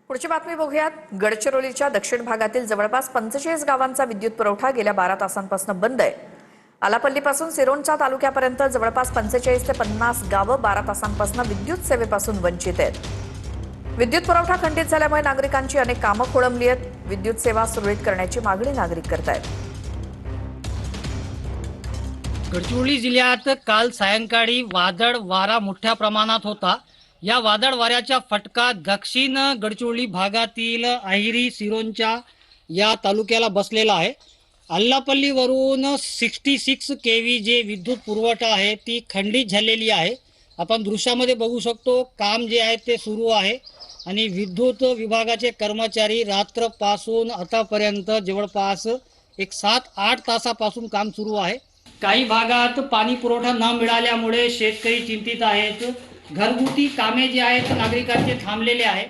पुढची बातमी बघूयात। गडचिरोलीच्या दक्षिण भागातील जवळपास 45 गावांचा विद्युत पुरवठा गेल्या 12 तासांपासून बंद आहे। आलापल्लीपासून सिरोंचा तालुक्यापर्यंत जवळपास 45 ते 50 गावं 12 तासांपासून विद्युत सेवेपासून वंचित आहेत। विद्युत पुरवठा खंडित झाल्यामुळे नागरिकांची अनेक कामं खोळंबली आहेत। विद्युत सेवा सुरळीत करण्याची मागणी नागरिक करतायत। गडचिरोली जिल्ह्यात काल सायंकाळी वादळ वारा मोठ्या प्रमाणात होता। या वादळ वाऱ्याचा फटका दक्षिण गडचिरोली भागातील अहिरी सिरोंचा या तालुक्याला बसलेला आहे। अल्लापल्लीवरून 66 केव्ही जे विद्युत पुरवठा आहे ती खंडित झालेली आहे। आपण दृश्यामध्ये बघू शकतो काम जे आहे ते सुरू आहे आणि विद्युत विभागाचे कर्मचारी रात्रपासून आतापर्यंत जवळपास एक 7-8 तासापासून काम सुरू आहे। काही भागात पाणी पुरवठा न मिळाल्यामुळे शेतकरी चिंतित आहेत। घरगुती कामे जे आहेत नागरिकांचे थांबलेले आहेत।